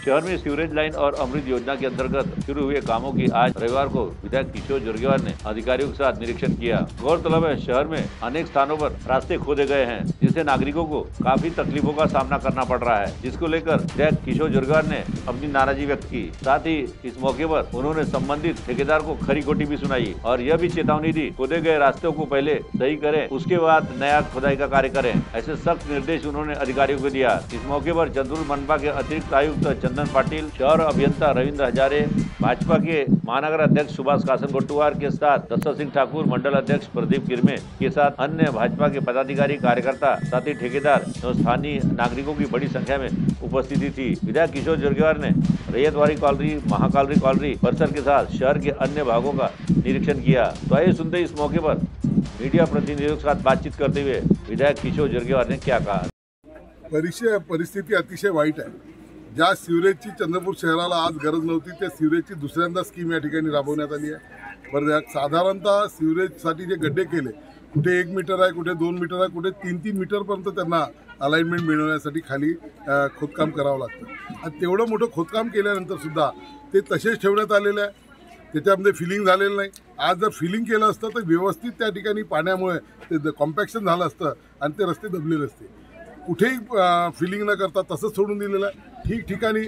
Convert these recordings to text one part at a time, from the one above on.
शहर में sewerage line और अमृत योजना के अंतर्गत शुरू हुए कामों की आज रविवार को विधायक किशोर जोरगेवार ने अधिकारियों के साथ निरीक्षण किया। गौरतलब है, शहर में अनेक स्थानों पर रास्ते खोदे गए हैं, जिससे नागरिकों को काफी तकलीफों का सामना करना पड़ रहा है, जिसको लेकर विधायक किशोर जोरगेवार ने अपनी नाराजगी व्यक्त की। साथ ही इस मौके पर उन्होंने संबंधित ठेकेदार को खरी खोटी भी सुनाई और यह भी चेतावनी दी, खोदे गए रास्तों को पहले सही करें, उसके बाद नया खुदाई का कार्य करें। ऐसे सख्त निर्देश उन्होंने अधिकारियों को दिया। इस मौके पर चंद्रपुर मनपा के अतिरिक्त आयुक्त चंदन पाटिल, शहर अभियंता रविंद्र हजारे, भाजपा के महानगर अध्यक्ष सुभाष कासन गोट्टुवार के साथ दत्ता सिंह ठाकुर, मंडल अध्यक्ष प्रदीप गिरमे के साथ अन्य भाजपा के पदाधिकारी, कार्यकर्ता, साथ ही ठेकेदार एवं स्थानीय नागरिकों की बड़ी संख्या में उपस्थिति थी। विधायक किशोर जोरगेवार ने रैयतवाड़ी कॉलोनी, महाकालरी कॉलोनी परिसर के साथ शहर के अन्य भागों का निरीक्षण किया। तो आइए सुनते इस मौके पर मीडिया प्रतिनिधियों के साथ बातचीत करते हुए विधायक किशोर जोरगेवार ने क्या कहा। परिस्थिती अतिशय वाईट आहे। ज्या सिवरेजची चंद्रपूर शहराला आज गरज नव्हती, त्या सिवरेजची दुसऱ्यांदा स्कीम या ठिकाणी राबवण्यात आली आहे। बरं, साधारणतः सिवरेजसाठी जे गड्डे केले, कुठे 1 मीटर आहे, कुठे 2 मीटर आहे, कुठे 3-3 मीटरपर्यंत त्यांना अलाइनमेंट मिळवण्यासाठी खाली खोदकाम करावं लागतं। आणि तेवढं मोठं खोदकाम केल्यानंतर सुद्धा ते तसेच ठेवण्यात आलेलं आहे, त्याच्यामध्ये फिलिंग झालेलं नाही। आज जर फिलिंग केलं असतं तर व्यवस्थित त्या ठिकाणी पाण्यामुळे ते कॉम्पॅक्शन झालं असतं आणि ते रस्ते दबलेले असते। कुठेही फिलिंग न करता तसंच सोडून दिलेलं आहे। ठिकठिकाणी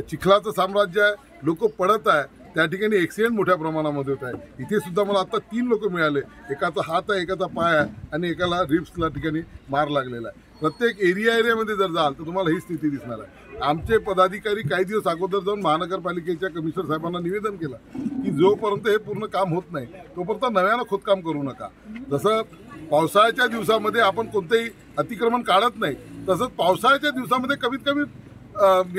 चिखलाचं साम्राज्य आहे, लोक पडत आहे, त्या ठिकाणी ॲक्सिडेंट मोठ्या प्रमाणामध्ये होत आहे। इथे सुद्धा मला आता 3 लोक मिळाले, एकाचा हात आहे, एकाचा पाय आहे आणि एकाला रिब्सला ठिकाणी मार लागलेला आहे। प्रत्येक एरियामध्ये जर जाल तर तुम्हाला ही स्थिती दिसणार आहे। आमचे पदाधिकारी काही दिवस अगोदर जाऊन महानगरपालिकेच्या कमिशनर साहेबांना निवेदन केलं की जोपर्यंत हे पूर्ण काम होत नाही तोपर्यंत नव्यानं खोदकाम करू नका। जसं पावसाळ्याच्या दिवसामध्ये आपण कोणतेही अतिक्रमण काढत नाही, तसंच पावसाळ्याच्या दिवसामध्ये कमीत कमी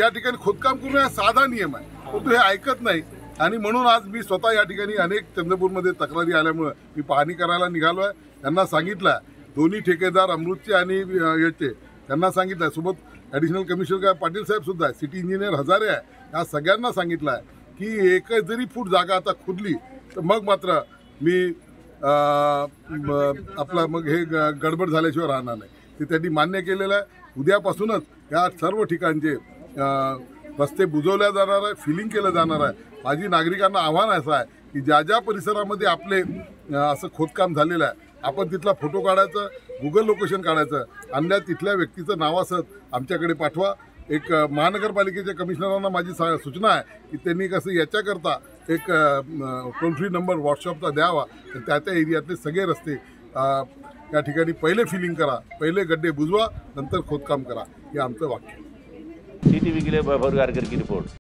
या ठिकाणी खोदकाम करून हा साधा नियम आहे, परंतु हे ऐकत नाही। आणि म्हणून आज मी स्वतः या ठिकाणी अनेक चंद्रपूरमध्ये तक्रारी आल्यामुळे मी पाहणी करायला निघालो आहे। त्यांना सांगितलं, दोन्ही ठेकेदार अमृतचे आणि याचे त्यांना सांगितलं, सोबत ॲडिशनल कमिशनर पाटील साहेब सुद्धा आहे, सिटी इंजिनियर हजारे आहे, या सगळ्यांना सांगितलं आहे की एक जरी फूट जागा आता खोदली तर मग मात्र मी आपला मग हे गडबड झाल्याशिवाय राहणार नाही। ते त्यांनी मान्य केलेलं आहे। उद्यापासूनच या सर्व ठिकाणचे रस्ते बुजवल्या जाणार आहे, फिलिंग केलं जाणार आहे। माझी नागरिकांना आव्हान असं आहे की ज्या ज्या परिसरामध्ये आपले असं खोदकाम झालेलं आहे, आपण तिथला फोटो काढायचं, गुगल लोकेशन काढायचं आणि तिथल्या व्यक्तीचं नावासह आमच्याकडे पाठवा। एक महानगरपालिकेच्या कमिशनरांना माझी सूचना आहे की त्यांनी कसं याच्याकरता एक टोल फ्री नंबर व्हॉट्सअपचा द्यावा, तर त्या त्या एरियातले सगळे रस्ते या ठिकाणी पहिले फिलिंग करा, पहिले गड्डे बुजवा, नंतर खोदकाम करा, हे आमचं वाक्य। CTV के लिए वैभव गारकर की रिपोर्ट।